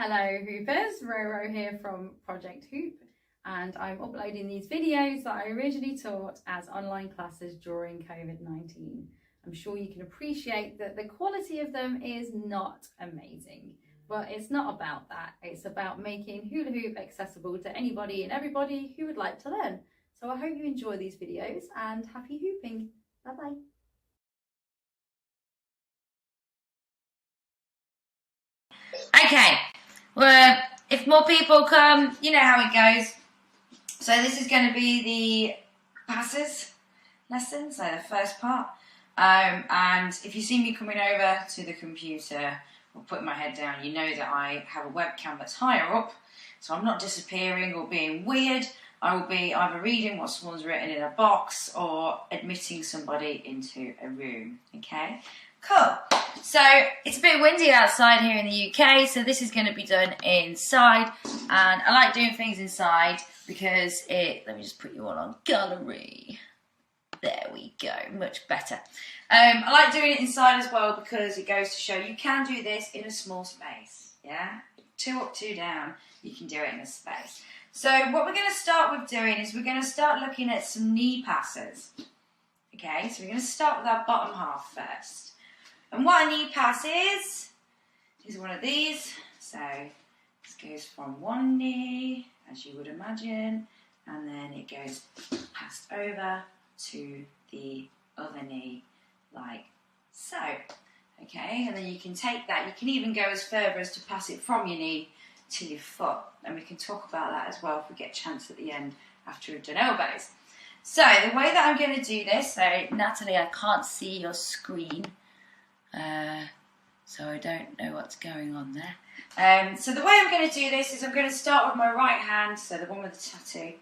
Hello Hoopers, RoRo here from Project Hoop, and I'm uploading these videos that I originally taught as online classes during COVID-19. I'm sure you can appreciate that the quality of them is not amazing, but it's not about that. It's about making hula hoop accessible to anybody and everybody who would like to learn. So I hope you enjoy these videos and happy hooping. Bye bye. Okay, well, if more people come, you know how it goes. So this is going to be the passes lesson, so the first part. And if you see me coming over to the computer or putting my head down, you know that I have a webcam that's higher up, so I'm not disappearing or being weird. I will be either reading what someone's written in a box or admitting somebody into a room, okay? Cool. So it's a bit windy outside here in the UK, so this is going to be done inside, and I like doing things inside because let me just put you all on gallery. There we go, much better. I like doing it inside as well because it goes to show you can do this in a small space, yeah? 2 up, 2 down, you can do it in a space. So what we're going to start with doing is we're going to start looking at some knee passes. Okay, so we're going to start with our bottom half first. And what a knee pass is one of these. So this goes from one knee, as you would imagine, and then it goes passed over to the other knee, like so. Okay, and then you can take that. You can even go as further as to pass it from your knee to your foot. And we can talk about that as well if we get a chance at the end after we've done elbows. So the way that I'm going to do this, so Natalie, I can't see your screen. So I don't know what's going on there. So the way I'm going to do this is I'm going to start with my right hand, so the one with the tattoo.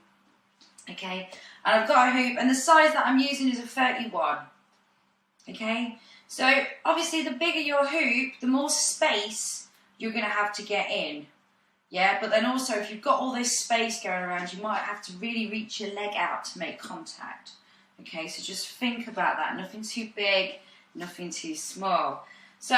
Okay, and I've got a hoop, and the size that I'm using is a 31. Okay, so obviously the bigger your hoop, the more space you're going to have to get in. Yeah, but then also if you've got all this space going around, you might have to really reach your leg out to make contact. Okay, so just think about that. Nothing too big, nothing too small. So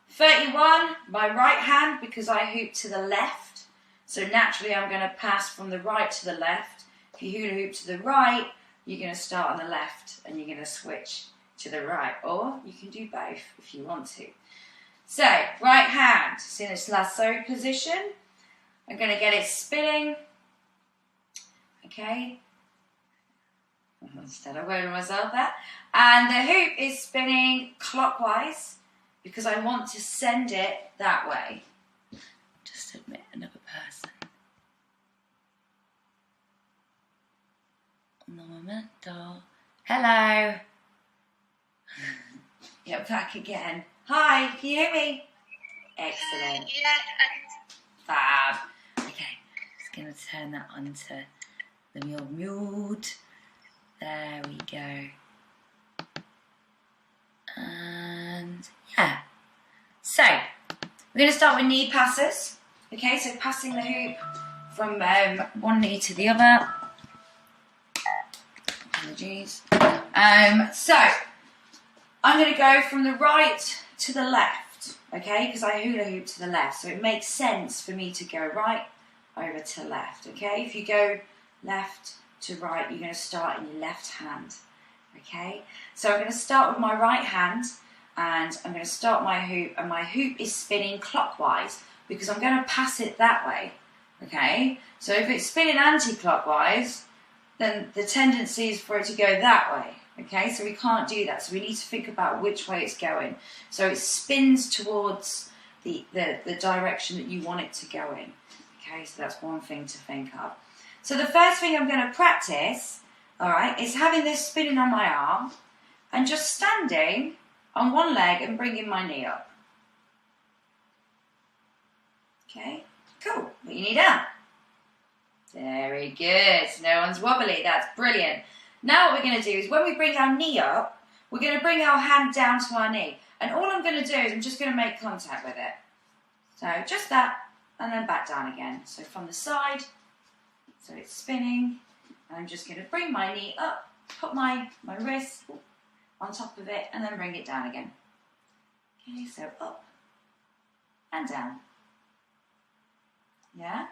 31, my right hand, because I hoop to the left. So naturally I'm going to pass from the right to the left. If you hula hoop to the right, you're going to start on the left and you're going to switch to the right. Or you can do both if you want to. So right hand, it's in its lasso position. I'm going to get it spinning. Okay. Instead of wearing myself there. And the hoop is spinning clockwise because I want to send it that way. Just admit another person. Un momento. Hello. You're back again. Hi, can you hear me? Excellent. Fab. Okay, just going to turn that on to the mute. There we go. And yeah. So, we're going to start with knee passes. Okay, so passing the hoop from one knee to the other. Apologies. So, I'm going to go from the right to the left. Okay, because I hula hoop to the left. So it makes sense for me to go right over to left. Okay, if you go left to right, you're going to start in your left hand. Okay, so I'm going to start with my right hand and I'm going to start my hoop, and my hoop is spinning clockwise because I'm going to pass it that way. Okay, so if it's spinning anti-clockwise, then the tendency is for it to go that way. Okay, so we can't do that, so we need to think about which way it's going. So it spins towards the direction that you want it to go in. Okay, so that's one thing to think of. So the first thing I'm going to practice, all right, is having this spinning on my arm and just standing on one leg and bringing my knee up. Okay, cool. Put your knee down. Very good. No one's wobbly. That's brilliant. Now what we're going to do is when we bring our knee up, we're going to bring our hand down to our knee. And all I'm going to do is I'm just going to make contact with it. So just that, and then back down again. So from the side, so it's spinning, and I'm just going to bring my knee up, put my wrist on top of it, and then bring it down again. Okay, so up and down. Yeah?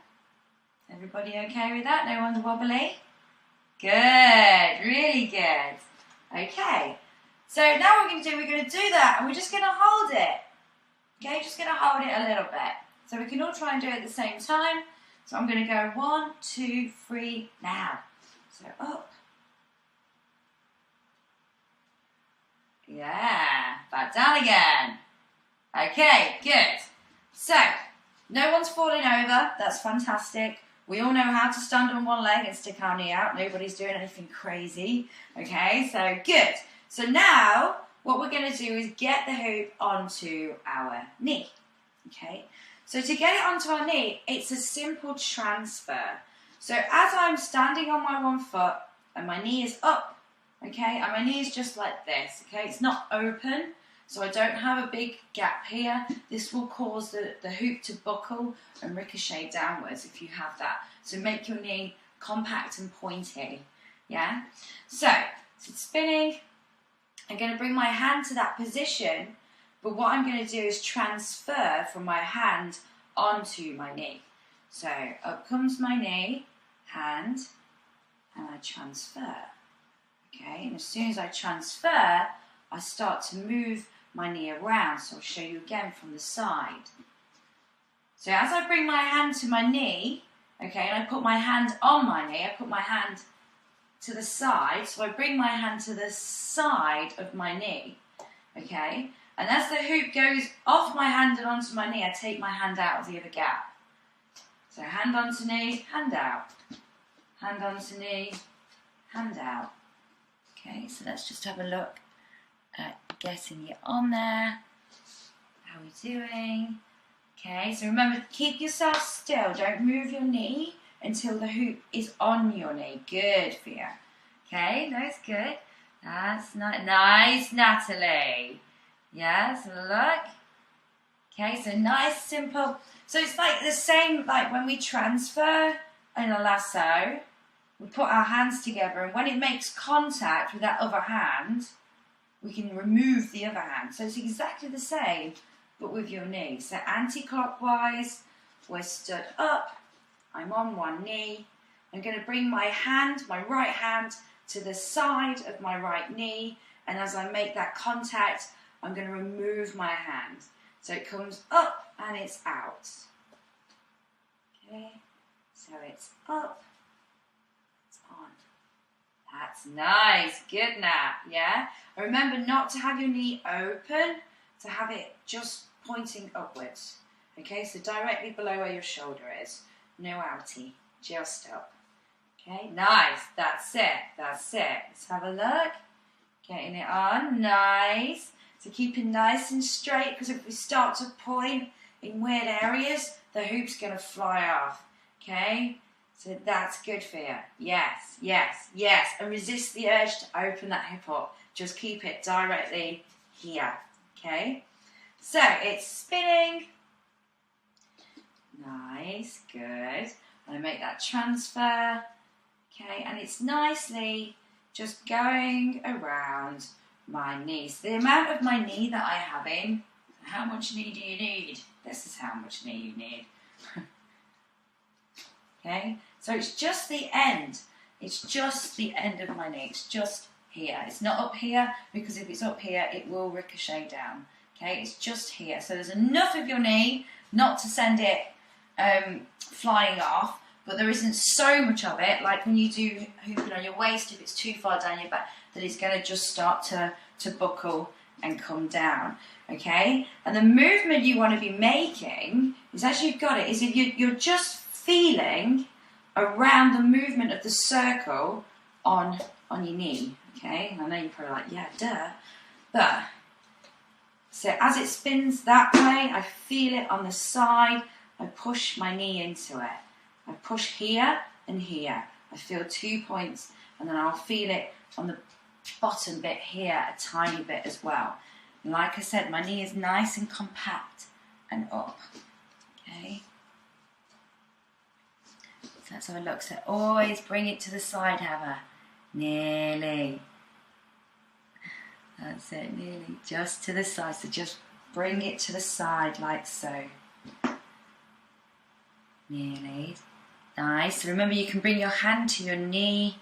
Everybody okay with that? No one's wobbly? Good, really good. Okay, so now what we're going to do that and we're just going to hold it. Okay, just going to hold it a little bit. So we can all try and do it at the same time. So I'm going to go 1, 2, 3, now. So up. Yeah, back down again. Okay, good. So, no one's falling over. That's fantastic. We all know how to stand on one leg and stick our knee out. Nobody's doing anything crazy. Okay, so good. So now, what we're going to do is get the hoop onto our knee. Okay, so to get it onto our knee, it's a simple transfer. So as I'm standing on my one foot and my knee is up, okay, and my knee is just like this, okay, it's not open, so I don't have a big gap here. This will cause the hoop to buckle and ricochet downwards if you have that. So make your knee compact and pointy, yeah? So it's spinning. I'm going to bring my hand to that position, but what I'm going to do is transfer from my hand onto my knee. So up comes my knee, hand, and I transfer. Okay, and as soon as I transfer, I start to move my knee around. So I'll show you again from the side. So as I bring my hand to my knee, okay, and I put my hand on my knee, I put my hand to the side, so I bring my hand to the side of my knee, okay, and as the hoop goes off my hand and onto my knee, I take my hand out of the other gap. So hand onto knee, hand out, hand onto knee, hand out. Okay, so let's just have a look at getting it on there. How are we doing? Okay, so remember, keep yourself still. Don't move your knee until the hoop is on your knee. Good for you. Okay, that's good. That's nice, Natalie. Yes, look. Okay, so nice, simple. So it's like the same, like when we transfer in a lasso, we put our hands together, and when it makes contact with that other hand, we can remove the other hand. So it's exactly the same, but with your knee. So anti-clockwise, we're stood up, I'm on one knee. I'm going to bring my hand, my right hand, to the side of my right knee, and as I make that contact, I'm going to remove my hand. So it comes up and it's out. Okay, so it's up, it's on. That's nice, good Nat, yeah? And remember not to have your knee open, to have it just pointing upwards. Okay, so directly below where your shoulder is. No outie, just up. Okay, nice, that's it, that's it. Let's have a look. Getting it on, nice. So keep it nice and straight, because if we start to point in weird areas, the hoop's going to fly off. Okay, so that's good for you. Yes, yes, yes. And resist the urge to open that hip up. Just keep it directly here. Okay, so it's spinning. Nice, good. And I make that transfer. Okay, and it's nicely just going around my knees. The amount of my knee that I have in, how much knee do you need? This is how much knee you need. Okay, so it's just the end. It's just the end of my knee. It's just here. It's not up here, because if it's up here, it will ricochet down. Okay, it's just here. So there's enough of your knee not to send it flying off, but there isn't so much of it, like when you do hooping on your waist, if it's too far down your back, that it's going to just start to buckle and come down. Okay, and the movement you want to be making is, as you've got it, is if you're just feeling around the movement of the circle on your knee. Okay, I know you're probably like, yeah, duh, but so as it spins that way, I feel it on the side. I push my knee into it. I push here and here. I feel 2 points, and then I'll feel it on the bottom bit here a tiny bit as well. And like I said, my knee is nice and compact and up. Okay. So let's have a look. So always bring it to the side, Heather. Nearly. That's it, nearly. Just to the side. So just bring it to the side like so. nearly. Nice. Remember, you can bring your hand to your knee.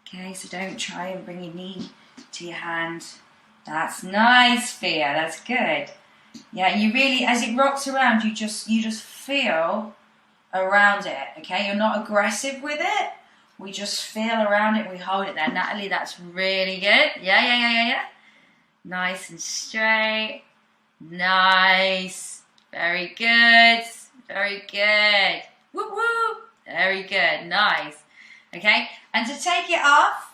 Okay, so don't try and bring your knee to your hand. That's nice, Fia. That's good. Yeah, you really, as it rocks around, you just feel around it. Okay, you're not aggressive with it. We just feel around it. We hold it there. Natalie, that's really good. Yeah. Nice and straight. Nice. Very good. Very good. Whoop whoop. Very good. Nice. Okay, and to take it off,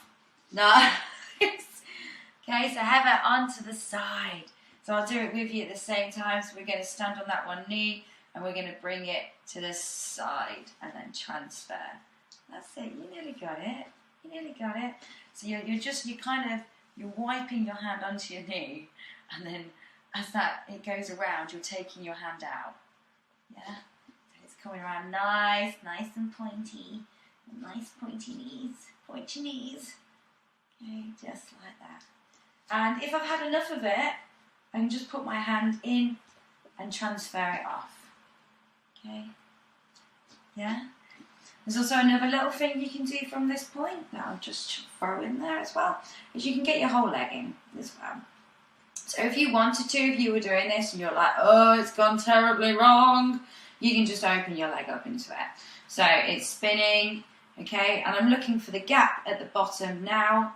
nice. Okay, so have it onto the side. So I'll do it with you at the same time. So we're going to stand on that one knee and we're going to bring it to the side and then transfer. That's it. You nearly got it. You nearly got it. So you're wiping your hand onto your knee, and then as it goes around, you're taking your hand out. Yeah. So it's coming around nice and pointy. Nice pointy knees. Point your knees. Okay, just like that. And if I've had enough of it, I can just put my hand in and transfer it off. Okay. Yeah. There's also another little thing you can do from this point that I'll just throw in there as well, is you can get your whole leg in as well. So if you wanted to, if you were doing this and you're like, oh, it's gone terribly wrong, you can just open your leg up into it. So it's spinning, okay, and I'm looking for the gap at the bottom now.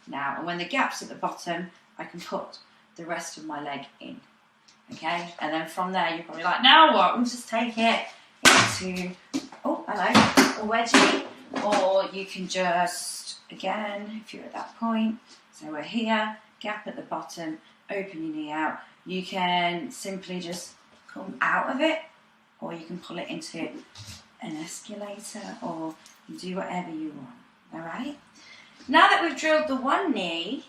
And when the gap's at the bottom, I can put the rest of my leg in, okay? And then from there, you're probably like, now what? We'll just take it into, oh, hello, a wedgie. Or you can just, again, if you're at that point, so we're here, gap at the bottom, open your knee out. You can simply just come out of it, or you can pull it into an escalator, or you do whatever you want, all right? Now that we've drilled the one knee,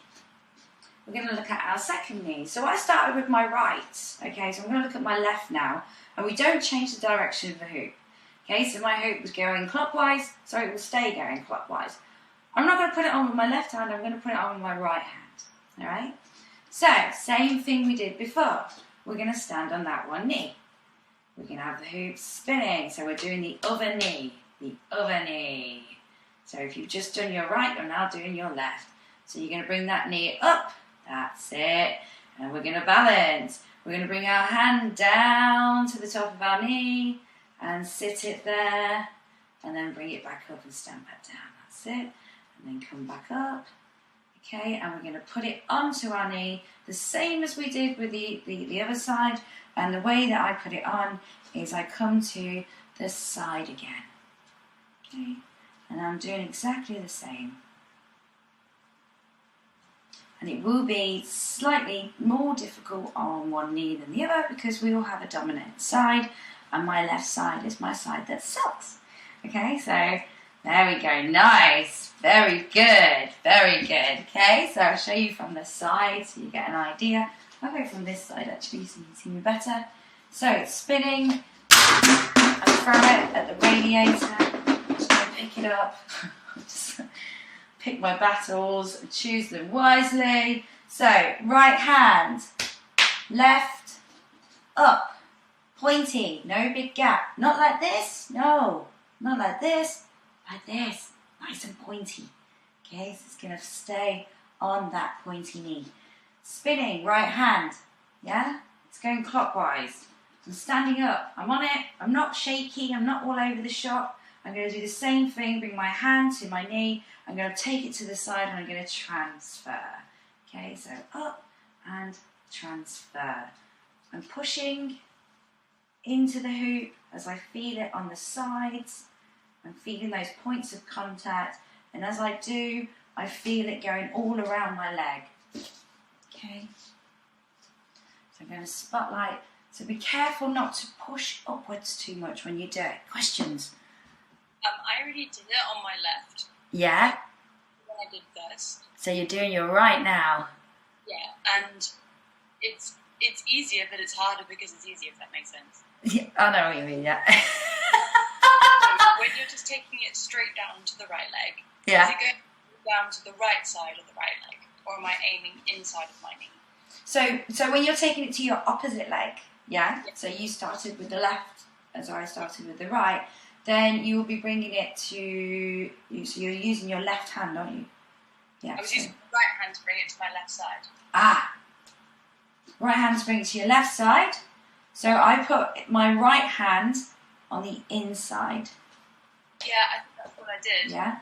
we're going to look at our second knee. So I started with my right, okay, so I'm going to look at my left now, and we don't change the direction of the hoop. Okay, so my hoop was going clockwise, so it will stay going clockwise. I'm not going to put it on with my left hand, I'm going to put it on with my right hand, all right? So, same thing we did before. We're going to stand on that one knee. We're going to have the hoop spinning, so we're doing the other knee, So if you've just done your right, you're now doing your left. So you're going to bring that knee up, that's it, and we're going to balance. We're going to bring our hand down to the top of our knee and sit it there, and then bring it back up and stand back down, that's it, and then come back up, okay, and we're going to put it onto our knee, the same as we did with the other side, and the way that I put it on is I come to the side again, okay, and I'm doing exactly the same. And it will be slightly more difficult on one knee than the other because we all have a dominant side, and my left side is my side that sucks. Okay, so there we go. Nice. Very good. Very good. Okay, so I'll show you from the side so you get an idea. I'll go from this side actually so you can see me better. So it's spinning. I throw it at the radiator. I'm just going to pick it up. Just pick my battles and choose them wisely. So right hand, left, up. Pointy, no big gap. Not like this, no. Not like this, nice and pointy. Okay, so it's going to stay on that pointy knee. Spinning, right hand, yeah? It's going clockwise. I'm standing up, I'm on it, I'm not shaky, I'm not all over the shop. I'm going to do the same thing, bring my hand to my knee, I'm going to take it to the side and I'm going to transfer. Okay, so up and transfer. I'm pushing into the hoop as I feel it on the sides. I'm feeling those points of contact, and as I do, I feel it going all around my leg. Okay, so I'm going to spotlight. So be careful not to push upwards too much when you do it. Questions? I already did it on my left. Yeah? When I did first. So you're doing your right now? Yeah, and it's easier, but it's harder because it's easier, if that makes sense. Yeah, I know what you mean, yeah. So when you're just taking it straight down to the right leg, Yeah. is it going down to the right side of the right leg, or am I aiming inside of my knee? So when you're taking it to your opposite leg, yeah? So you started with the left as I started with the right, then you will be bringing it to you. So you're using your left hand, aren't you? Yeah. I was using the right hand to bring it to my left side. Right hand to bring it to your left side. So I put my right hand on the inside. Yeah, I think that's what I did. Yeah.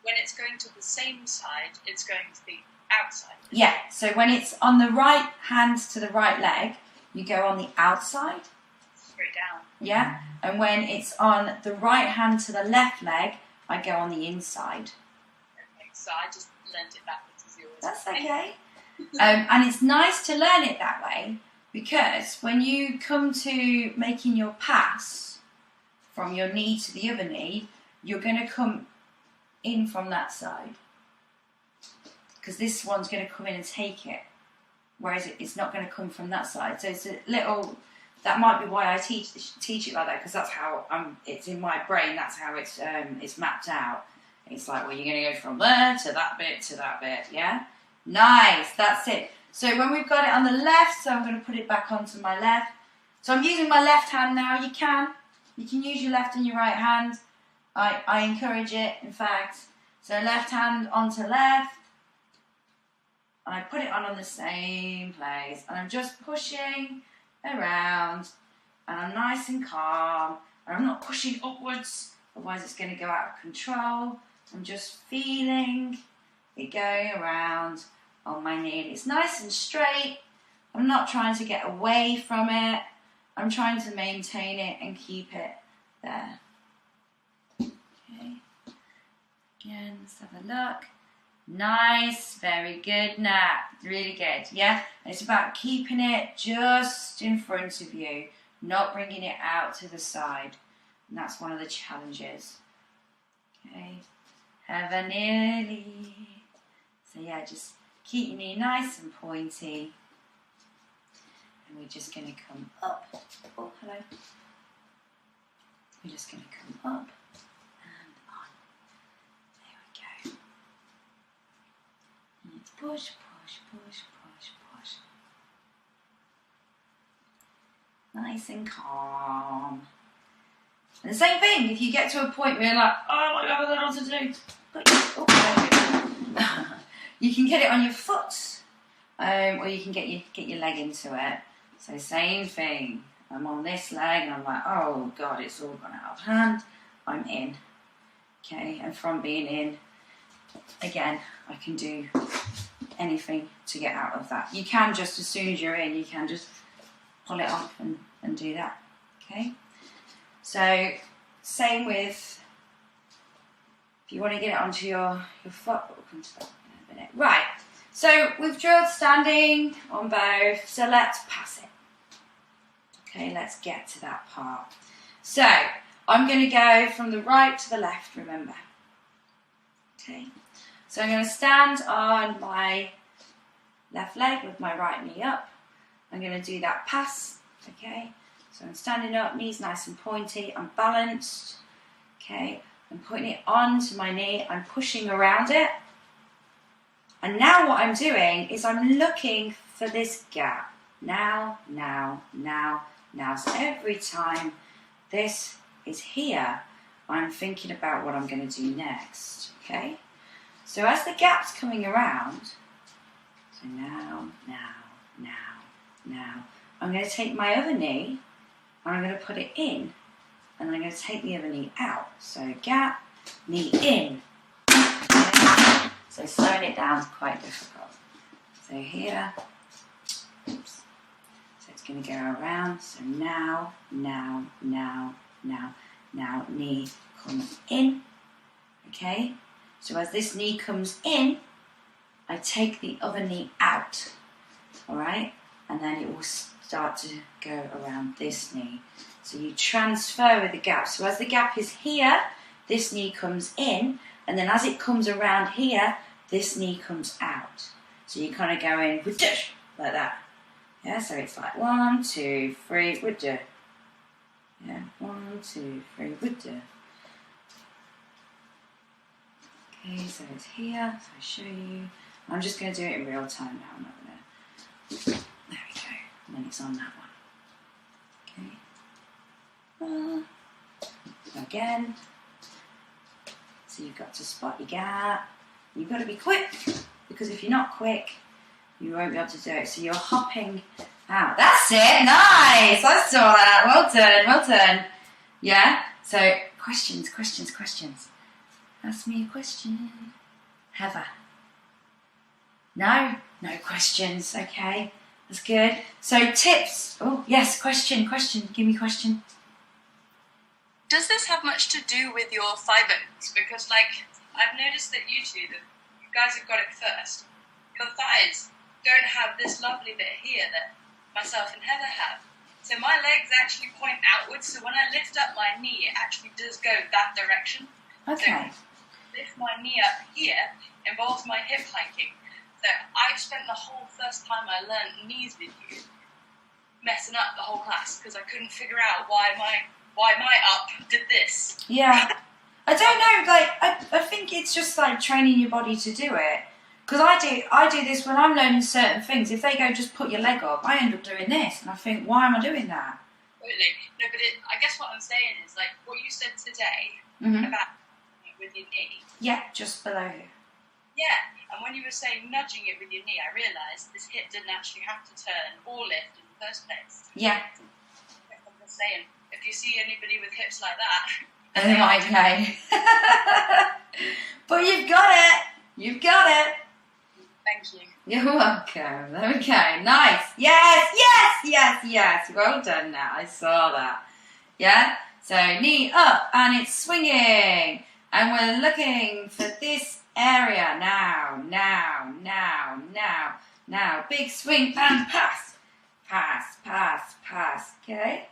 When it's going to the same side, it's going to the outside. Yeah, so when it's on the right hand to the right leg, you go on the outside. Straight down. Yeah, and when it's on the right hand to the left leg, I go on the inside. Okay, so I just learned it backwards as yours. That's okay. And it's nice to learn it that way because when you come to making your pass from your knee to the other knee, you're going to come in from that side because this one's going to come in and take it, whereas it's not going to come from that side. So it's a little, that might be why I teach it like that, because that's how it's in my brain. That's how it's mapped out. It's like, well, you're going to go from there to that bit, yeah. Nice, that's it. So when we've got it on the left, so I'm going to put it back onto my left. So I'm using my left hand now. You can use your left and your right hand. I encourage it, in fact. So left hand onto left. And I put it on the same place. And I'm just pushing around. And I'm nice and calm. And I'm not pushing upwards. Otherwise it's going to go out of control. I'm just feeling it going around on my knee. And it's nice and straight. I'm not trying to get away from it. I'm trying to maintain it and keep it there. Okay. Again, let's have a look. Nice, very good, Nat. Really good, yeah? And it's about keeping it just in front of you, not bringing it out to the side. And that's one of the challenges. Okay. Have a nearly. So yeah, just keep your knee nice and pointy. And we're just going to come up. Oh, hello. We're just going to come up and on. There we go. And it's push, push, push, push, push. Nice and calm. And the same thing, if you get to a point where you're like, oh my God, I don't know what to do. You can get it on your foot, or you can get your leg into it. So same thing. I'm on this leg and I'm like, oh God, it's all gone out of hand. I'm in. Okay, and from being in, again, I can do anything to get out of that. You can just, as soon as you're in, you can just pull it off and do that. Okay, so same with, if you want to get it onto your foot, we'll come to that in a minute. Right, so we've drilled standing on both, so let's pass it. Okay, let's get to that part. So, I'm going to go from the right to the left, remember. Okay, so I'm going to stand on my left leg with my right knee up. I'm going to do that pass, okay. So I'm standing up, knees nice and pointy, I'm balanced, okay. I'm putting it onto my knee, I'm pushing around it. And now what I'm doing is I'm looking for this gap. Now, now, now, now. So every time this is here, I'm thinking about what I'm going to do next, okay? So as the gap's coming around, so now, now, now, now, I'm going to take my other knee and I'm going to put it in, and I'm going to take the other knee out. So gap, knee in. Okay? So slowing it down is quite difficult. So here, oops. So it's going to go around. So now, now, now, now, now, knee comes in. Okay? So as this knee comes in, I take the other knee out. Alright? And then it will start to go around this knee. So you transfer with the gap. So as the gap is here, this knee comes in, and then as it comes around here, this knee comes out. So you kind of go in with like that. Yeah, so it's like 1, 2, 3, with the. Yeah, 1, 2, 3, with the. Okay, so it's here. So I show you. I'm just going to do it in real time now. I'm not going to. There we go. And then it's on that one. Okay. 1, again. So you've got to spot your gap. You've got to be quick, because if you're not quick, you won't be able to do it. So you're hopping out. That's it. Nice. I saw that. Well done. Well done. Yeah. So questions. Ask me a question. Heather. No questions. Okay. That's good. So tips. Oh yes. Question. Give me a question. Does this have much to do with your thigh bones? Because, like, I've noticed that you two, the guys who got it first, your thighs don't have this lovely bit here that myself and Heather have. So my legs actually point outwards, so when I lift up my knee, it actually does go that direction. Okay. So lift my knee up here involves my hip hiking. So I've spent the whole first time I learned knees with you messing up the whole class because I couldn't figure out why my up did this. Yeah. I don't know, like, I think it's just like training your body to do it. Because I do this when I'm learning certain things. If they go, just put your leg up, I end up doing this. And I think, why am I doing that? Totally. No, but I guess what I'm saying is, like, what you said today about with your knee. Yeah, just below here. Yeah, and when you were saying nudging it with your knee, I realised this hip didn't actually have to turn or lift in the first place. Yeah. I'm just saying, if you see anybody with hips like that... Okay. But you've got it. You've got it. Thank you. You're welcome. Okay, nice. Yes. Well done now. I saw that. Yeah? So knee up and it's swinging. And we're looking for this area now. Now. Big swing and pass. Pass. Okay?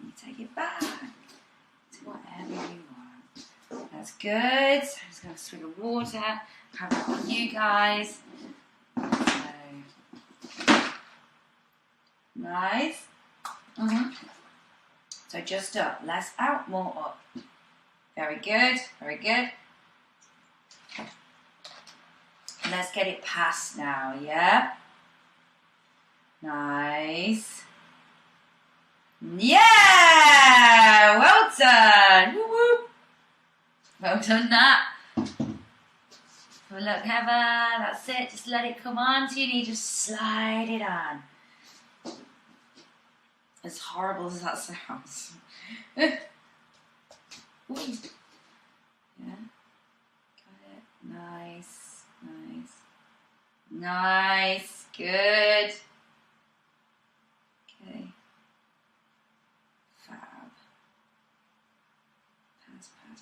You take it back to whatever you want. That's good. So I'm just going to swig of water. Have that on you guys. So, nice. So just up, less out, more up. Very good. And let's get it past now, yeah? Nice. Yeah! Well done! Woo-woo. Well done that. Well, look, Heather, that's it. Just let it come on to your knee. Just slide it on. As horrible as that sounds. Yeah. Got it. Nice. Good. Okay. Fab.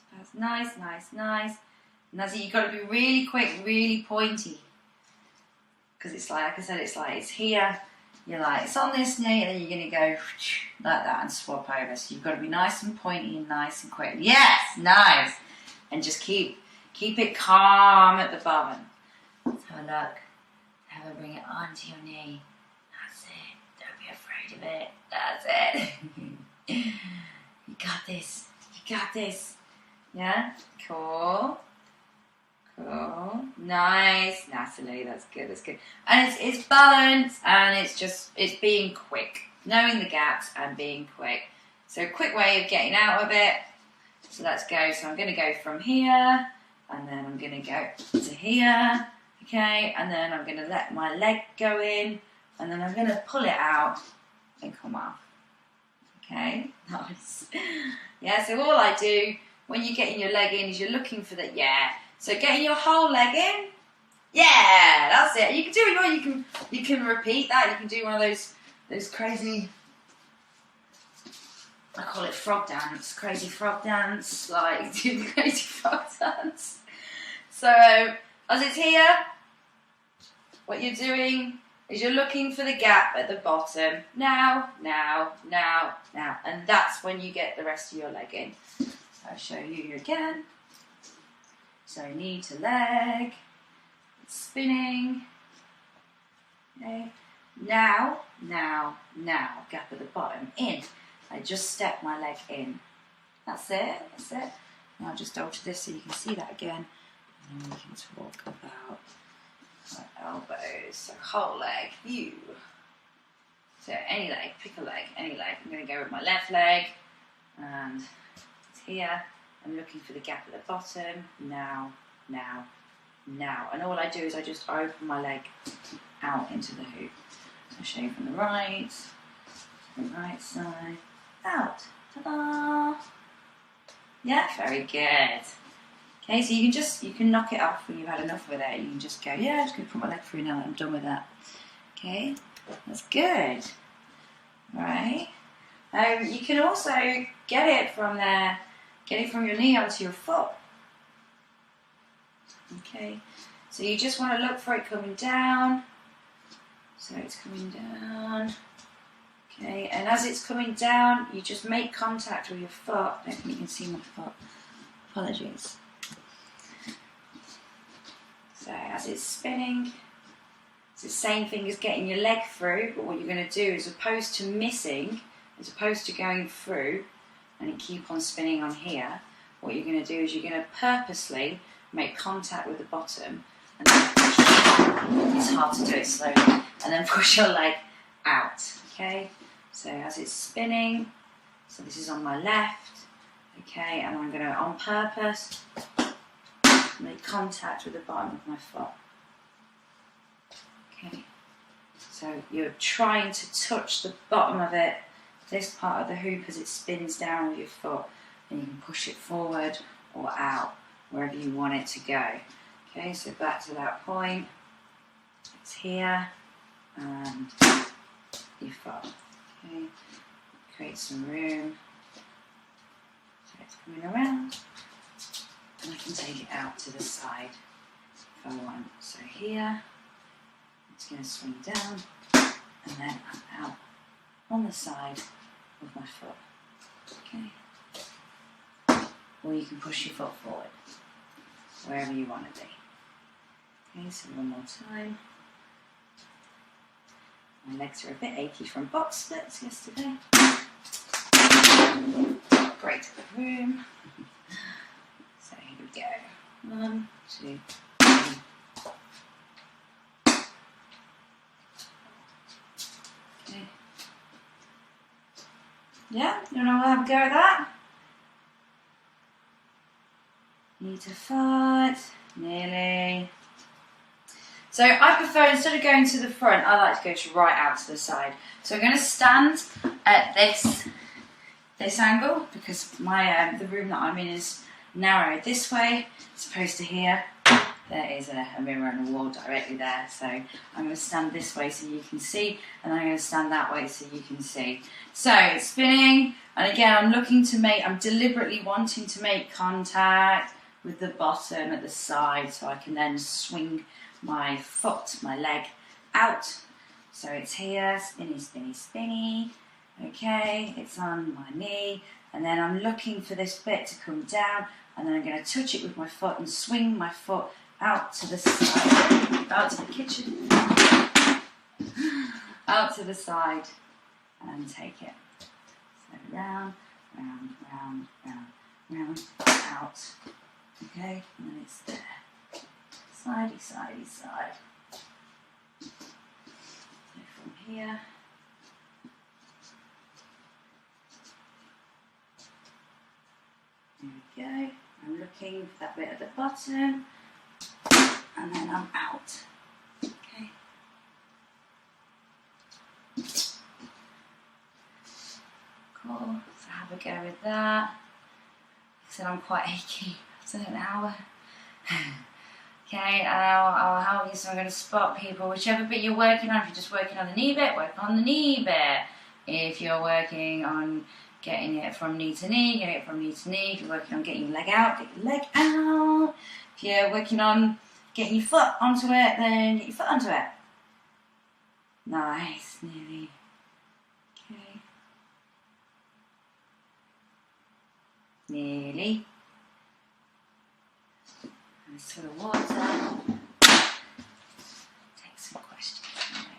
Pass. Nice. And that's it. You've got to be really quick, really pointy. Because it's like I said, it's here. You're like, it's on this knee, and then you're going to go like that and swap over. So you've got to be nice and pointy and nice and quick. Yes, nice. And just keep it calm at the bottom. So look, have her bring it onto your knee. That's it. Don't be afraid of it. That's it. You got this. Yeah? Cool. Nice, Natalie, that's good. And it's balance, and it's being quick. Knowing the gaps and being quick. So quick way of getting out of it. So let's go. So I'm going to go from here, and then I'm going to go to here. Okay, and then I'm going to let my leg go in, and then I'm going to pull it out and come off. Okay, nice. Yeah, so all I do when you're getting your leg in is you're looking for the, so getting your whole leg in, that's it. You can do it, you can repeat that. You can do one of those crazy, I call it frog dance, crazy frog dance, like do the crazy frog dance. So as it's here, what you're doing is you're looking for the gap at the bottom. Now, and that's when you get the rest of your leg in. I'll show you again. So knee to leg, spinning. Okay. Now, gap at the bottom, in. I just step my leg in. That's it. Now I'll just alter this so you can see that again. And then we can talk about my elbows. So whole leg, view. So any leg, pick a leg, any leg. I'm going to go with my left leg, and it's here. I'm looking for the gap at the bottom. Now, now, now. And all I do is I just open my leg out into the hoop. So I'll show you from the right side, out. Ta-da! Yeah, very good. Okay, so you can knock it off when you've had enough with it. You can just go, yeah, I'm just going to put my leg through now that I'm done with that. Okay, that's good. Right. You can also get it from there, get it from your knee onto your foot. Okay, so you just want to look for it coming down. So it's coming down. Okay, and as it's coming down, you just make contact with your foot. I don't think you can see my foot. Apologies. So as it's spinning, it's the same thing as getting your leg through, but what you're going to do, as opposed to missing, as opposed to going through and it keep on spinning on here, what you're going to do is you're going to purposely make contact with the bottom, and then it's hard to do it slowly, and then push your leg out. Okay, so as it's spinning, so this is on my left, okay, and I'm going to, on purpose, make contact with the bottom of my foot. Okay, so you're trying to touch the bottom of it, this part of the hoop, as it spins down with your foot, and you can push it forward or out, wherever you want it to go. Okay, so back to that point, it's here, and your foot. Okay, create some room, so it's coming around, and I can take it out to the side if I want. So here, it's going to swing down, and then I'm out on the side with my foot. Okay, or you can push your foot forward, wherever you want to be. Okay, so one more time. My legs are a bit achy from box splits yesterday. Great room. So here we go. 1, 2, 3. Okay. Yeah, you want to have a go at that? Need to fart. Nearly. So I prefer, instead of going to the front, I like to go to right out to the side. So I'm going to stand at this angle, because my the room that I'm in is narrow this way as opposed to here. There is a mirror and a wall directly there, so I'm going to stand this way so you can see, and I'm going to stand that way so you can see. So it's spinning, and again I'm deliberately wanting to make contact with the bottom at the side, so I can then swing my foot, my leg out. So it's here, spinny, spinny, spinny. Okay, it's on my knee, and then I'm looking for this bit to come down, and then I'm going to touch it with my foot and swing my foot out to the side, out to the kitchen, out to the side, and take it. So round, round, round, round, round, out. Okay, and then it's there. Sidey, sidey, side. So from here, there we go. I'm looking for that bit at the bottom, and then I'm out. Okay. Cool. So have a go with that. Like I said, I'm quite achy after an hour. Okay, and I'll help you, so I'm going to spot people. Whichever bit you're working on, if you're just working on the knee bit, work on the knee bit. If you're working on getting it from knee to knee, get it from knee to knee. If you're working on getting your leg out, get your leg out. If you're working on getting your foot onto it, then get your foot onto it. Nice, nearly. Okay. Nearly. Nice sort of water. Take some questions in a moment.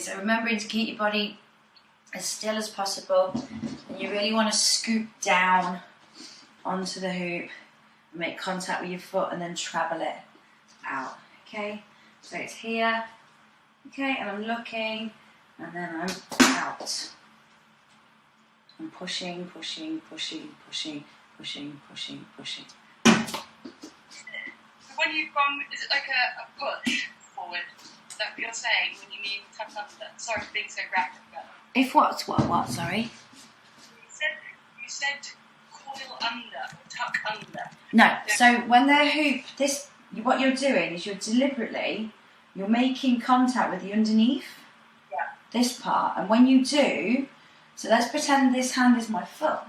So remembering to keep your body as still as possible, and you really want to scoop down onto the hoop and make contact with your foot and then travel it out. Okay, so it's here. Okay, and I'm looking, and then I'm out. I'm pushing, pushing, pushing, pushing, pushing, pushing, pushing. So when you've gone, is it like a push forward? Is that what you're saying when you mean tuck under? Sorry for being so graphic, but If what? Sorry? you said coil under or tuck under. No, so when the hoop, what you're doing is you're making contact with the underneath, this part, and when you do, so let's pretend this hand is my foot,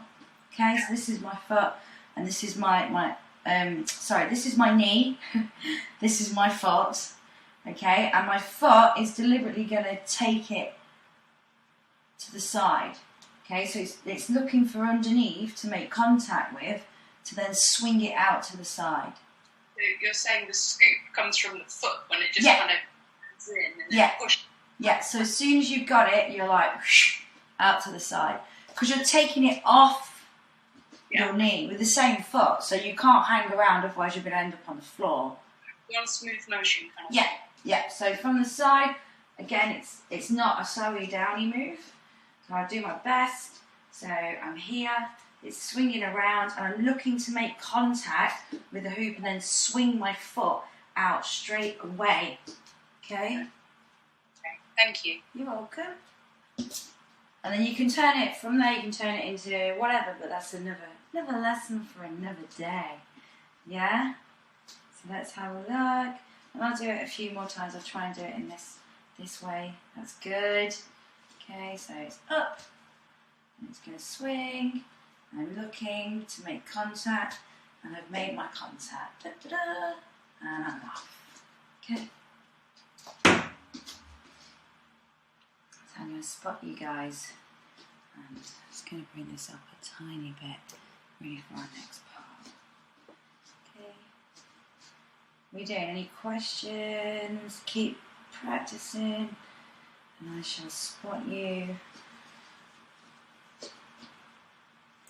okay, so this is my foot, and this is this is my knee, this is my foot, okay, and my foot is deliberately going to take it to the side, okay, so it's looking for underneath to make contact with, to then swing it out to the side. So you're saying the scoop comes from the foot when it just kind of comes in and then pushes. Yeah, so as soon as you've got it, you're like whoosh, out to the side. Because you're taking it off your knee with the same foot, so you can't hang around, otherwise you're going to end up on the floor. One smooth motion kind of. Yeah, so from the side, again, it's not a slowy downy move. So I do my best. So I'm here, it's swinging around, and I'm looking to make contact with the hoop and then swing my foot out straight away. Okay? Thank you. You're welcome. And then you can turn it from there. You can turn it into whatever, but that's another lesson for another day. Yeah. So let's have a look, and I'll do it a few more times. I'll try and do it in this way. That's good. Okay, so it's up, and it's going to swing. I'm looking to make contact, and I've made my contact. Da, da, da, and I'm off. Okay. So I'm going to spot you guys, and I'm just going to bring this up a tiny bit, ready for our next part. Okay. We doing any questions? Keep practicing, and I shall spot you.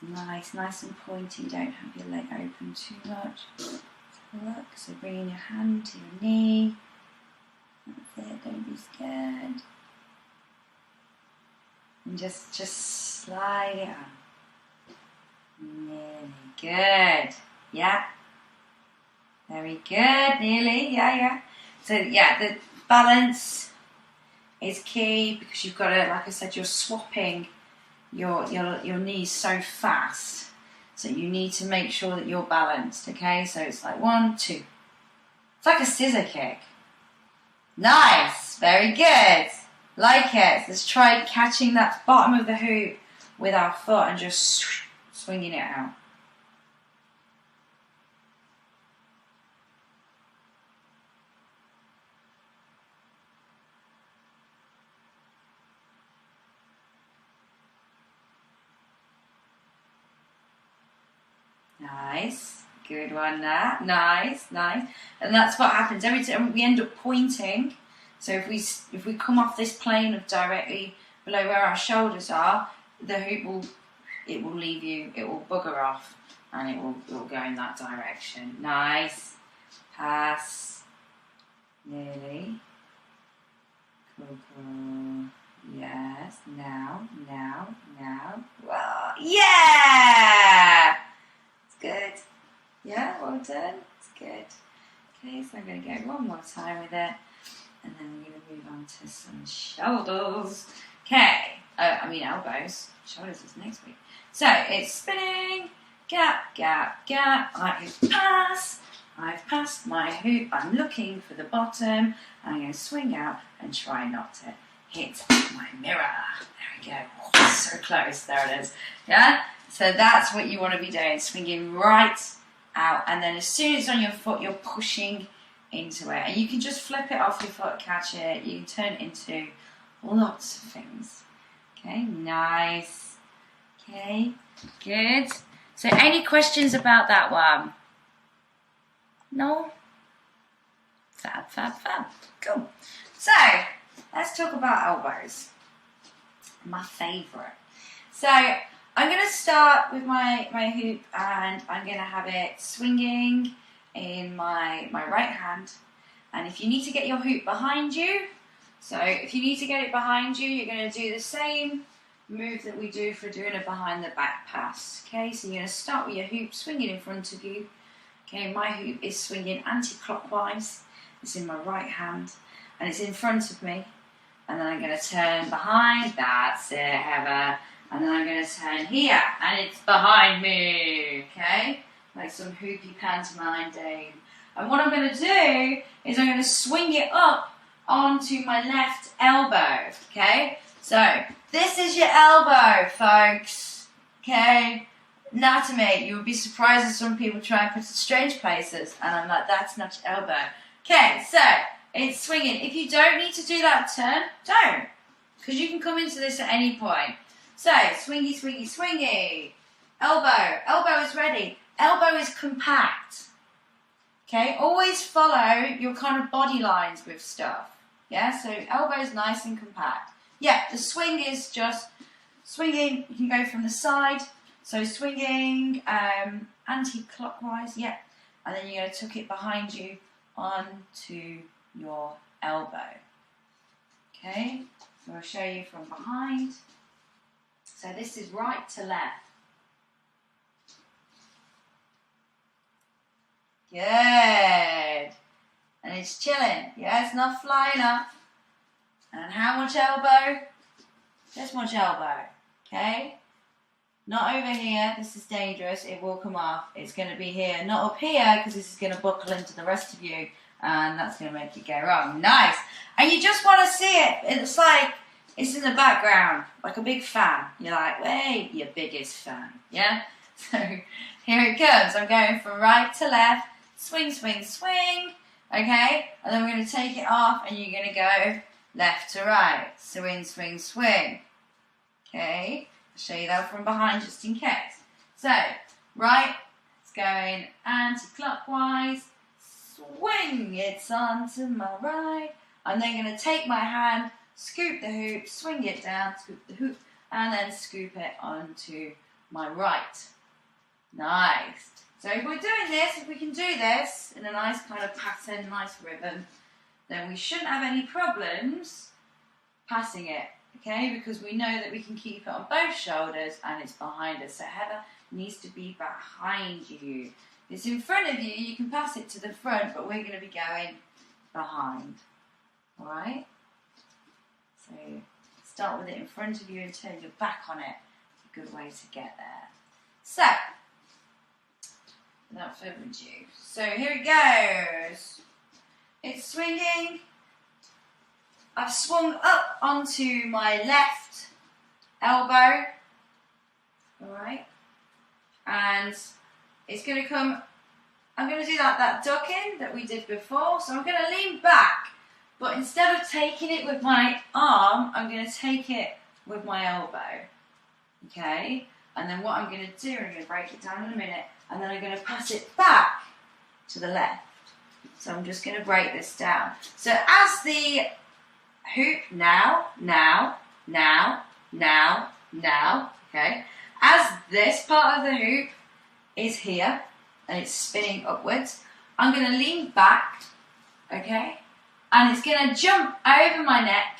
Nice and pointy. Don't have your leg open too much. Let's have a look. So bringing your hand to your knee. That's it. Don't be scared. And just slide it on. Nearly. Good. Yeah. Very good. Nearly. Yeah. So yeah, the balance is key, because you've got to, like I said, you're swapping your knees so fast. So you need to make sure that you're balanced. Okay. So it's like 1, 2. It's like a scissor kick. Nice. Very good. Like it. Let's try catching that bottom of the hoop with our foot and just swinging it out. Nice. Good one there. Nice. And that's what happens every time we end up pointing. So if we come off this plane of directly below where our shoulders are, the hoop will leave you. It will bugger off, and it will go in that direction. Nice. Pass. Nearly. Cool. Yes. Now. Well, yeah. It's good. Yeah. Well done. It's good. Okay. So I'm going to go one more time with it. And then we're going to move on to some shoulders. Okay. Elbows. Shoulders is next week. So it's spinning. Gap. I've passed my hoop. I'm looking for the bottom. I'm going to swing out and try not to hit my mirror. There we go. Oh, so close. There it is. Yeah? So that's what you want to be doing. Swinging right out. And then as soon as it's on your foot, you're pushing into it, and you can just flip it off your foot, catch it, you can turn it into lots of things. Okay, nice. Okay, good. So any questions about that one? No? Fab. Cool. So let's talk about elbows. My favourite. So I'm going to start with my hoop, and I'm going to have it swinging in my right hand, And if you need to get your hoop behind you, so if you need to get it behind you, you're going to do the same move that we do for doing a behind the back pass. Okay, so you're going to start with your hoop swinging in front of you. Okay, my hoop is swinging anti-clockwise. It's in my right hand and it's in front of me. And then I'm going to turn behind. That's it, Heather. And then I'm going to turn here and it's behind me. Okay, like some hoopy pantomime Dave. And what I'm going to do is I'm going to swing it up onto my left elbow. Okay, so this is your elbow, folks. Okay, anatomy. You would be surprised that some people try and put it in strange places, and I'm like, that's not your elbow. Okay, so it's swinging. If you don't need to do that turn, don't, because you can come into this at any point. So swingy, swingy, swingy. Elbow. Elbow is ready. Elbow is compact. Okay, always follow your kind of body lines with stuff. Yeah, so elbow is nice and compact. Yeah, the swing is just swinging. You can go from the side. So swinging anti-clockwise, yeah. And then you're going to tuck it behind you onto your elbow. Okay, so I'll show you from behind. So this is right to left. Good. And it's chilling. Yeah, it's not flying up. And how much elbow? This much elbow. Okay? Not over here. This is dangerous. It will come off. It's going to be here. Not up here, because this is going to buckle into the rest of you. And that's going to make it go wrong. Nice. And you just want to see it. It's like, it's in the background. Like a big fan. You're like, wait, your biggest fan. Yeah? So, here it comes. I'm going from right to left. Swing, swing, swing. Okay? And then we're going to take it off. And you're going to go left to right. Swing, swing, swing. Okay? I'll show you that from behind just in case. So, right, it's going anti-clockwise. Swing, it's onto my right. I'm then going to take my hand, scoop the hoop, swing it down, scoop the hoop, and then scoop it onto my right. Nice. So if we're doing this, if we can do this in a nice kind of pattern, nice rhythm, then we shouldn't have any problems passing it. Okay, because we know that we can keep it on both shoulders and it's behind us. So Heather needs to be behind you. If it's in front of you, you can pass it to the front, but we're going to be going behind. Alright? So start with it in front of you and turn your back on it. It's a good way to get there. So, without further ado. So here it goes. It's swinging. I've swung up onto my left elbow, alright, and it's going to come, I'm going to do that ducking that we did before, so I'm going to lean back, but instead of taking it with my arm, I'm going to take it with my elbow, okay, and then what I'm going to do, I'm going to break it down in a minute, and then I'm going to pass it back to the left, so I'm just going to break this down. So as the hoop now, okay? As this part of the hoop is here and it's spinning upwards, I'm going to lean back, okay? And it's going to jump over my neck,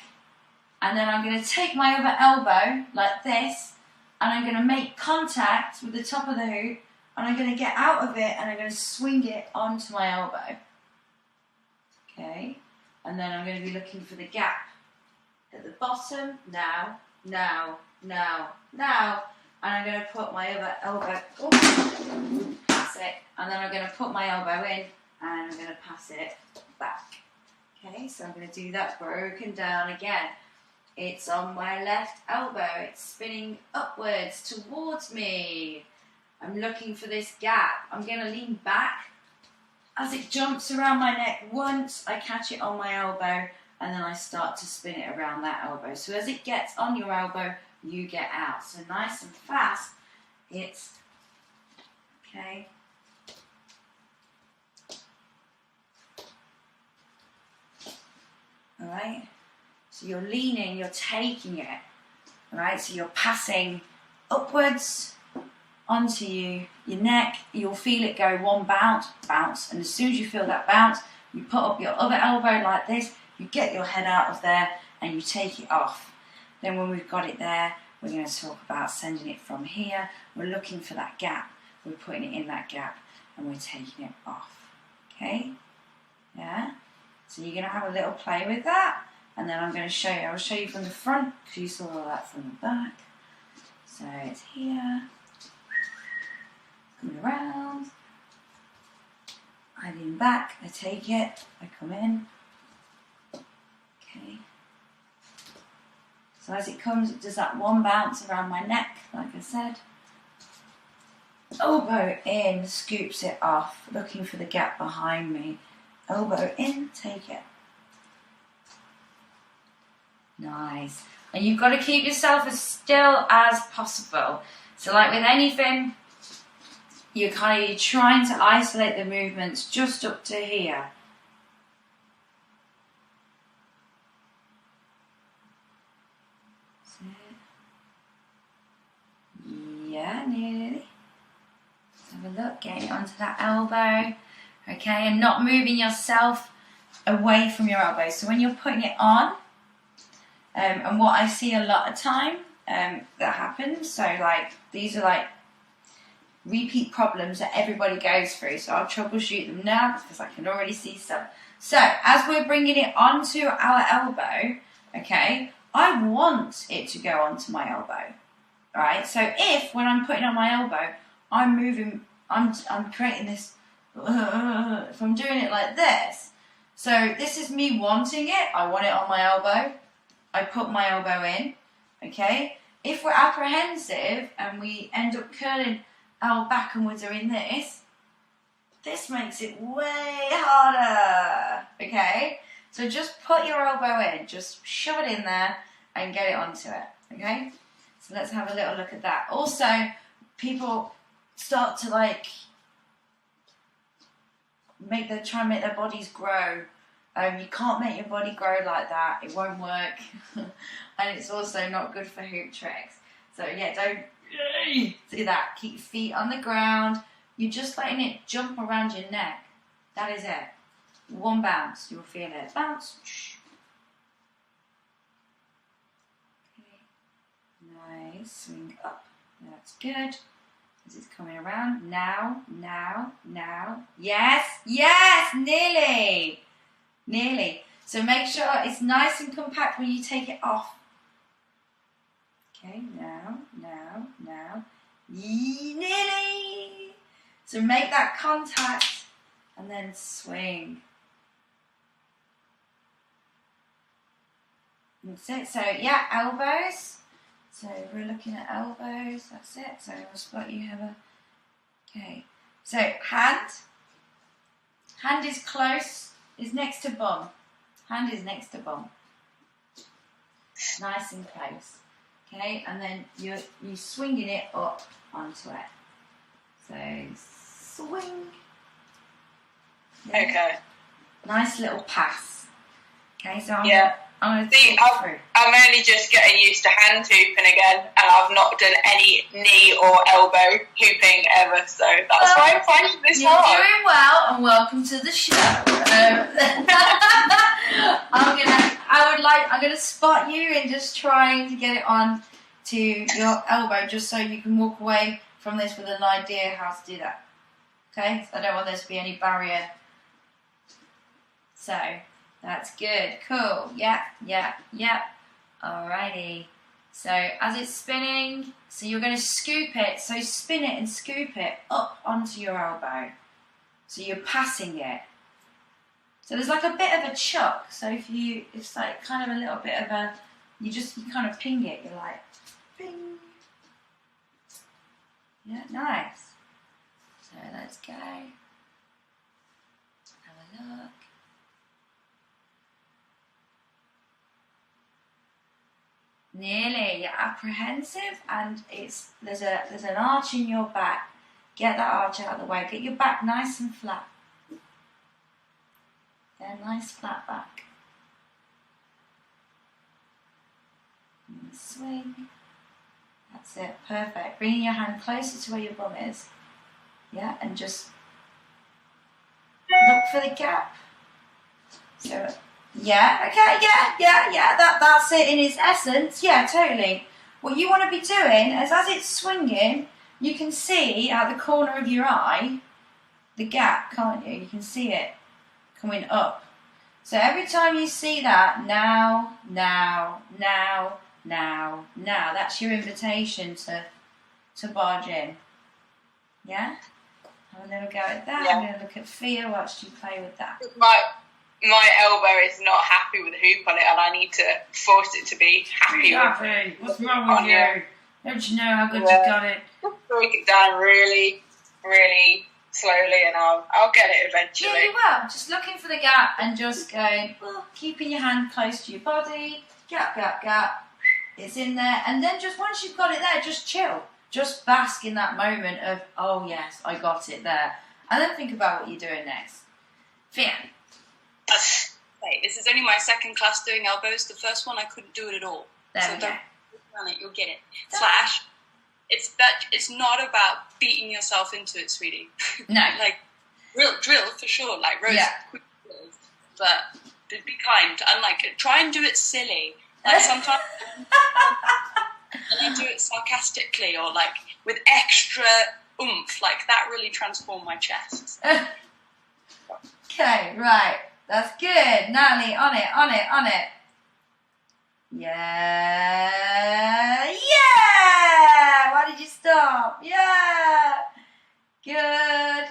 and then I'm going to take my other elbow like this, and I'm going to make contact with the top of the hoop, and I'm going to get out of it and I'm going to swing it onto my elbow, okay? And then I'm going to be looking for the gap at the bottom, now, and I'm going to put my other elbow, pass it, and then I'm going to put my elbow in, and I'm going to pass it back. Okay, so I'm going to do that broken down again. It's on my left elbow, it's spinning upwards towards me. I'm looking for this gap. I'm going to lean back. As it jumps around my neck once, I catch it on my elbow, and then I start to spin it around that elbow. So as it gets on your elbow, you get out. So nice and fast, it's, okay. All right, so you're leaning, you're taking it, all right, so you're passing upwards onto your neck. You'll feel it go one bounce, and as soon as you feel that bounce, you put up your other elbow like this, you get your head out of there and you take it off. Then when we've got it there, we're going to talk about sending it from here. We're looking for that gap, we're putting it in that gap and we're taking it off. Okay? Yeah? So you're going to have a little play with that, and then I'm going to show you. I'll show you from the front because you saw all that from the back. So it's here, coming around, I lean back, I take it, I come in. Okay. So as it comes, it does that one bounce around my neck, like I said. Elbow in, scoops it off, looking for the gap behind me. Elbow in, take it. Nice. And you've got to keep yourself as still as possible. So like with anything, you're trying to isolate the movements just up to here. Yeah, nearly. Let's have a look, getting it onto that elbow. Okay, and not moving yourself away from your elbow. So when you're putting it on, and what I see a lot of time that happens, so like these are like repeat problems that everybody goes through. So I'll troubleshoot them now because I can already see some. So as we're bringing it onto our elbow, okay, I want it to go onto my elbow. Right, so if when I'm putting on my elbow, I'm moving, I'm creating this, if I'm doing it like this, so this is me wanting it, I want it on my elbow, I put my elbow in, okay? If we're apprehensive and we end up curling our back and we're doing this makes it way harder, okay? So just put your elbow in, just shove it in there and get it onto it, okay? So let's have a little look at that. Also, people start to like try and make their bodies grow. You can't make your body grow like that. It won't work. And it's also not good for hoop tricks. So yeah, don't do that. Keep your feet on the ground. You're just letting it jump around your neck. That is it. One bounce, you'll feel it. Bounce. Nice, swing up, that's good. As it's coming around, now, yes, nearly. So make sure it's nice and compact when you take it off. Okay, now, nearly. So make that contact and then swing. That's it, so yeah, elbows. So we're looking at elbows, that's it. So we'll spot you have a, okay. So hand is close, is next to bum. Hand is next to bum. Nice and close. Okay, and then you're swinging it up onto it. So swing. Yeah. Okay. Nice little pass. Okay, so I'm going to see, I'm only just getting used to hand hooping again, and I've not done any knee or elbow hooping ever, so that's why I'm finding this hard. You're doing well, and welcome to the show. I'm gonna spot you in just trying to get it on to your elbow, just so you can walk away from this with an idea how to do that. Okay, so I don't want there to be any barrier. So. That's good, cool, yeah. Alrighty, so as it's spinning, so you're going to scoop it, so spin it and scoop it up onto your elbow. So you're passing it. So there's like a bit of a chuck, so it's like kind of a little bit of a, you kind of ping it, you're like, ping. Yeah, nice. So let's go. Have a look. Nearly, you're apprehensive, and there's an arch in your back. Get that arch out of the way. Get your back nice and flat. Get a nice flat back. And swing. That's it, perfect. Bringing your hand closer to where your bum is. Yeah, and just look for the gap. So, yeah, okay, yeah, that's it in its essence. Yeah, totally. What you want to be doing is, as it's swinging, you can see out the corner of your eye the gap, can't you? You can see it coming up. So every time you see that, now, that's your invitation to barge in. Yeah? Have a little go at that. Yeah. I'm going to look at Fia whilst you play with that. My elbow is not happy with the hoop on it, and I need to force it to be happy. What's wrong with you? Don't you know how good you got it? Break it down really, really slowly, and I'll get it eventually. Yeah, you will. Just looking for the gap and just going, keeping your hand close to your body. Gap. It's in there. And then just once you've got it there, just chill. Just bask in that moment of, oh yes, I got it there. And then think about what you're doing next. Fia. Hey, this is only my second class doing elbows. The first one I couldn't do it at all. There we go. Don't it, you'll get it. Slash. It's not about beating yourself into it, sweetie. No. Like drill for sure. Like Rose, quick drills, but be kind. And like try and do it silly. Like sometimes, and I do it sarcastically or like with extra oomph. Like that really transformed my chest. Okay, right. That's good. Natalie, on it. Yeah. Why did you stop? Yeah. Good.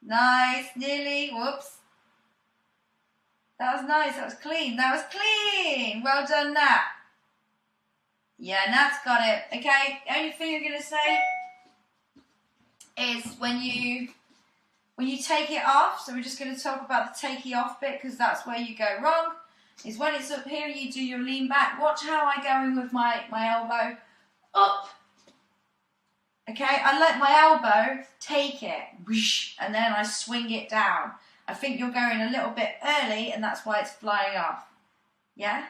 Nice. Nearly. Whoops. That was nice. That was clean. Well done, Nat. Yeah, Nat's got it. Okay. The only thing I'm going to say is when you take it off, so we're just going to talk about the taking off bit because that's where you go wrong, is when it's up here you do your lean back. Watch how I go in with my elbow up. Okay, I let my elbow take it, whoosh, and then I swing it down. I think you're going a little bit early and that's why it's flying off. Yeah?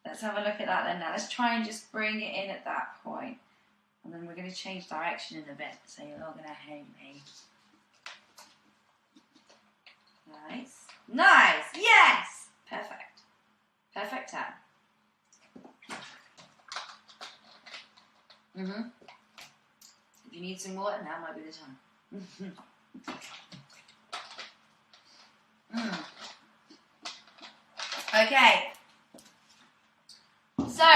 Let's have a look at that then now. Let's try and just bring it in at that point. And then we're going to change direction in a bit, so you're all going to hate me. Nice, yes! Perfect time. If you need some water, now might be the time. Okay. So,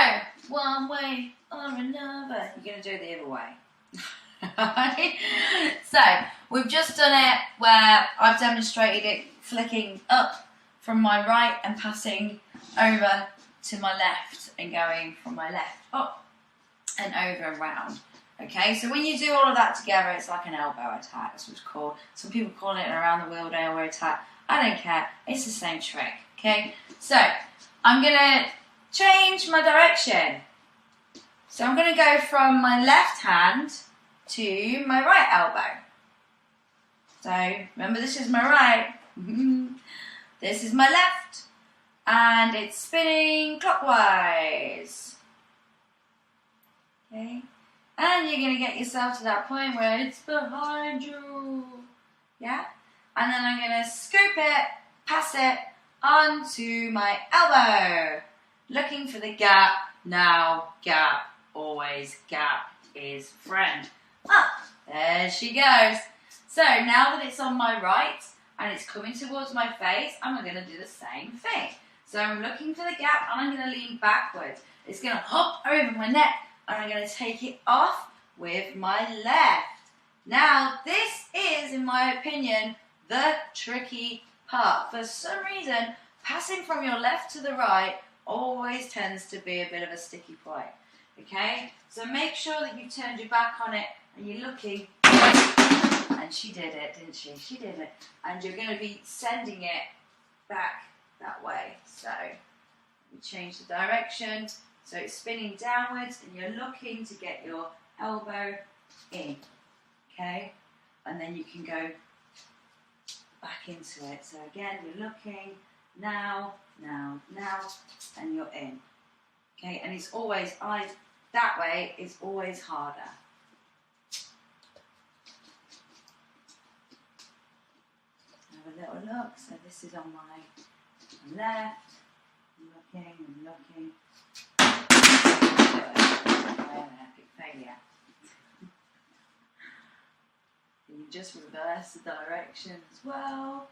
one way or another. You're going to do it the other way. So, we've just done it where I've demonstrated it flicking up from my right and passing over to my left and going from my left up and over and round. Okay, so when you do all of that together, it's like an elbow attack, that's what it's called. Some people call it an around the world elbow attack. I don't care, it's the same trick. Okay, so I'm going to change my direction. So I'm going to go from my left hand to my right elbow. So remember, this is my right, this is my left, and it's spinning clockwise. Okay, and you're going to get yourself to that point where it's behind you. Yeah, and then I'm going to scoop it, pass it onto my elbow, looking for the gap. Now gap, always gap is friend. There she goes. So now that it's on my right and it's coming towards my face, I'm going to do the same thing. So I'm looking for the gap and I'm going to lean backwards. It's going to hop over my neck and I'm going to take it off with my left. Now this is, in my opinion, the tricky part. For some reason, passing from your left to the right always tends to be a bit of a sticky point. Okay, so make sure that you've turned your back on it and you're looking, and she did it, didn't she? She did it. And you're going to be sending it back that way. So we change the direction, so it's spinning downwards and you're looking to get your elbow in. Okay, and then you can go back into it. So again, you're looking, now, and you're in. Okay, and it's always, that way is always harder. Have a little look. So this is on my left. I'm looking. Epic failure. You just reverse the direction as well.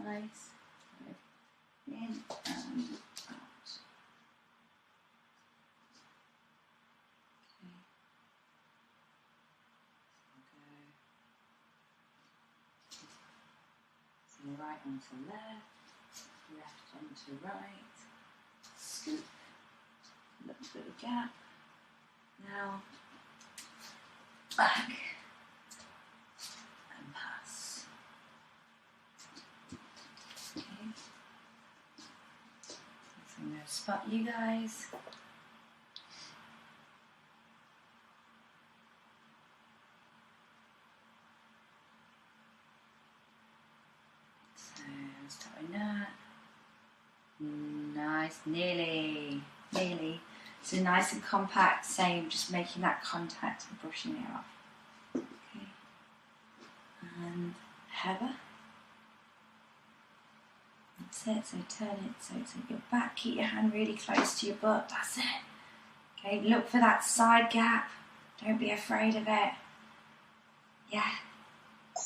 Nice. In and out. Okay. So right onto left, left onto right. Scoop. Little bit of gap. Now back and pass. Okay. So I'm going to spot you guys. So starting that. Nice, nearly. So nice and compact, same, just making that contact and brushing it off. Okay. And heather. That's it, so turn it so it's at your back, keep your hand really close to your butt, that's it. Okay, look for that side gap, don't be afraid of it. Yeah.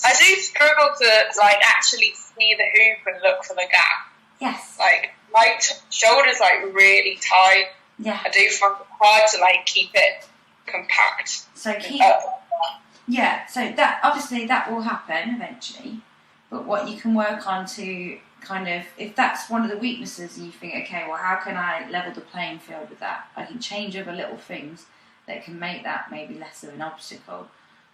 I do struggle to like actually see the hoop and look for the gap. Yes. Like my shoulders like really tight. Yeah. I do find it hard to like keep it compact. So keep. Yeah. So that obviously that will happen eventually, but what you can work on to kind of, if that's one of the weaknesses, and you think, okay, well, how can I level the playing field with that? I can change other little things that can make that maybe less of an obstacle.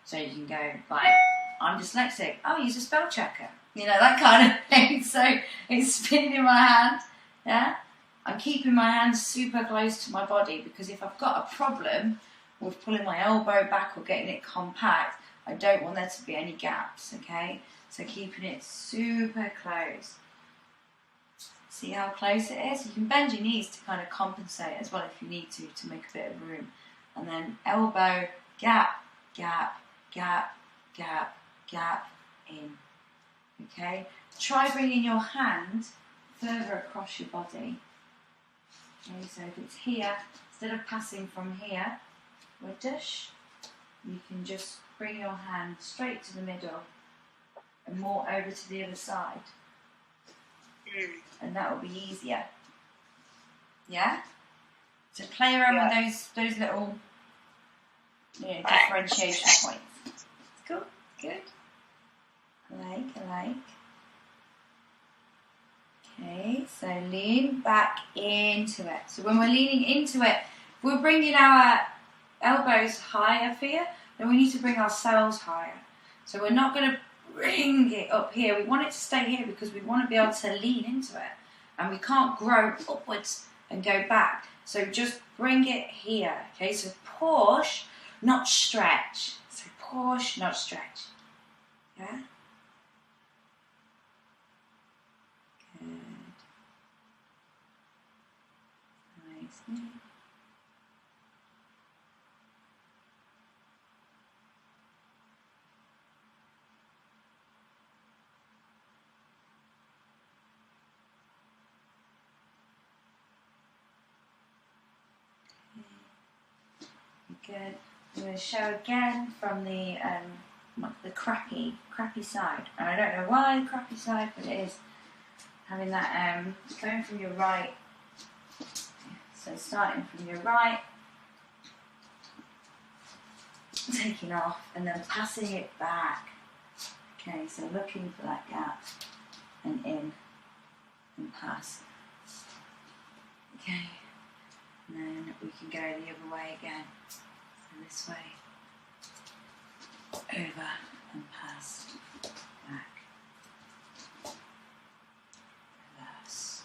So you can go like, I'm dyslexic. I'll use a spell checker. You know, that kind of thing. So it's spinning in my hand. Yeah. I'm keeping my hands super close to my body because if I've got a problem with pulling my elbow back or getting it compact, I don't want there to be any gaps, okay? So keeping it super close. See how close it is? You can bend your knees to kind of compensate as well if you need to make a bit of room. And then elbow, gap, gap, gap, gap, gap, in. Okay? Try bringing your hand further across your body. Okay, so if it's here, instead of passing from here, with dish, you can just bring your hand straight to the middle and more over to the other side. And that will be easier. Yeah? So play around with those little differentiation points. Cool, good. I like. Okay, so lean back into it. So when we're leaning into it, if we're bringing our elbows higher here, then we need to bring ourselves higher. So we're not going to bring it up here. We want it to stay here because we want to be able to lean into it. And we can't grow upwards and go back. So just bring it here. Okay, so push, not stretch. So push, not stretch. Yeah? Good. Nice. Good. I'm going to show again from the crappy side. And I don't know why the crappy side, but it is having that going from your right. So starting from your right, taking off, and then passing it back. Okay, so looking for that gap and in and pass. Okay, and then we can go the other way again. This way, over and past, back, reverse.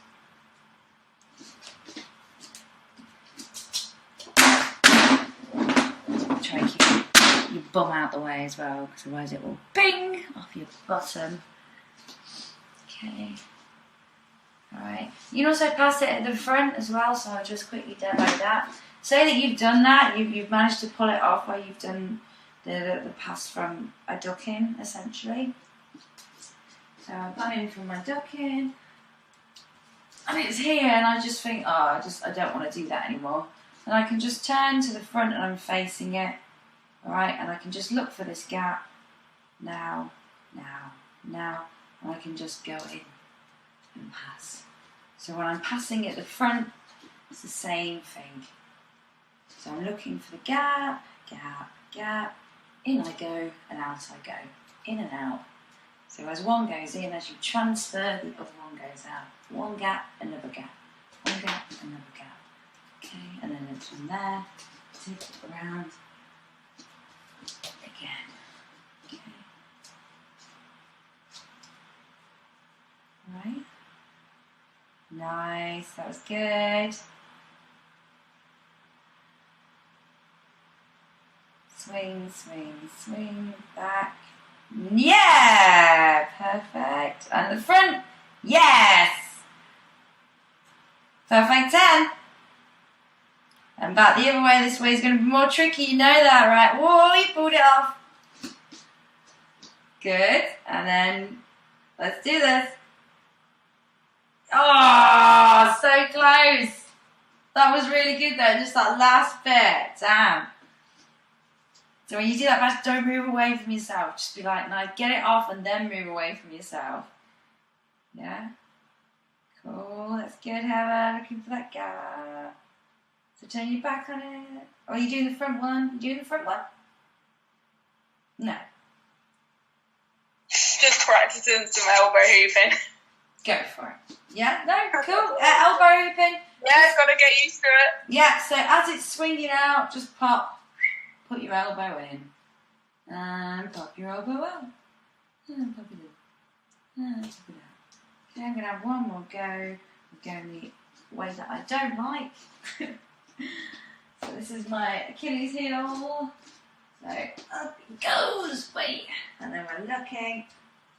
Try and keep your bum out the way as well, because otherwise it will bing off your bottom. Okay. Alright. You can also pass it at the front as well, so I'll just quickly demo that. Say that you've done that, you've managed to pull it off where you've done the pass from a duck in, essentially. So I'm planning for my ducking. And it's here and I just think, oh, I don't want to do that anymore. And I can just turn to the front and I'm facing it. Alright, and I can just look for this gap. Now. And I can just go in and pass. So when I'm passing at the front, it's the same thing. So I'm looking for the gap, gap. In I go and out I go. In and out. So as one goes in, as you transfer, the other one goes out. One gap, another gap. One gap, another gap. Okay, and then it's from there. Take it around. Again. Okay. Right. Nice, that was good. Swing, back. Yeah, perfect. And the front, yes. Perfect 10. And back the other way, this way is going to be more tricky, you know that, right? Whoa, you pulled it off. Good, and then let's do this. Oh, so close. That was really good though, just that last bit, damn. So when you do that pass, don't move away from yourself. Just be like, no, get it off and then move away from yourself. Yeah? Cool, that's good, Heather. Looking for that gap. So turn your back on it. Or are you doing the front one? You doing the front one? No. Just practicing some elbow hooping. Go for it. Yeah? No? Cool. Elbow hooping. Yeah, I've got to get used to it. Yeah, so as it's swinging out, just pop. Put your elbow in. And pop your elbow out. And pop it in. And pop it out. Okay, I'm going to have one more go. I'm going the way that I don't like. So this is my Achilles heel. So up it goes. Wait. And then we're looking.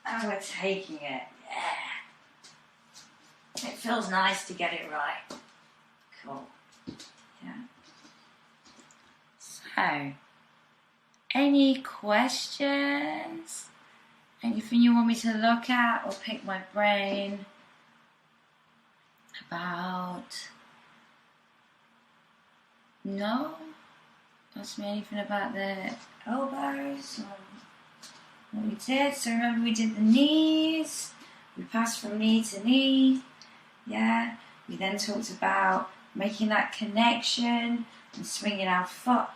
And we're taking it. Yeah. It feels nice to get it right. Cool. Yeah. So, any questions? Anything you want me to look at or pick my brain about? No? Ask me anything about the elbows or what we did. So remember we did the knees. We passed from knee to knee. Yeah. We then talked about making that connection and swinging our foot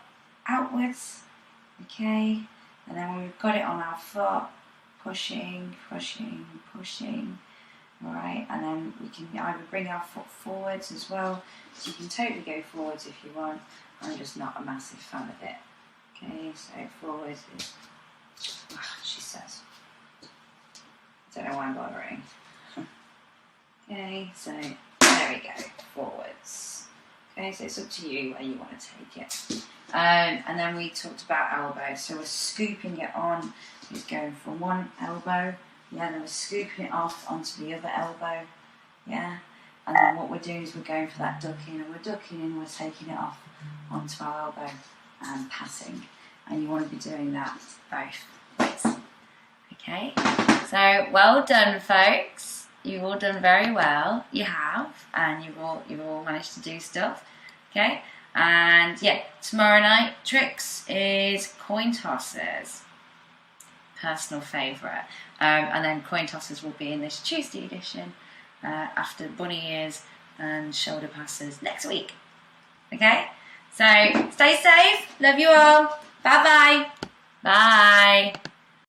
outwards. Okay. And then when we've got it on our foot, pushing. Alright, and then we can either bring our foot forwards as well. So you can totally go forwards if you want. I'm just not a massive fan of it. Okay, so forwards is, she says. Don't know why I'm bothering. Okay, so there we go, forwards. Okay, so it's up to you where you want to take it. And then we talked about elbow. So we're scooping it on. It's going from one elbow. Yeah, then we're scooping it off onto the other elbow. Yeah. And then what we're doing is we're going for that ducking, and we're ducking and we're taking it off onto our elbow and passing. And you want to be doing that both ways. Okay. So well done, folks. You've all done very well. You have, and you've all managed to do stuff. Okay. And yeah, tomorrow night tricks is coin tosses. Personal favourite. And then coin tosses will be in this Tuesday edition after bunny ears and shoulder passes next week. Okay? So stay safe. Love you all. Bye-bye. Bye.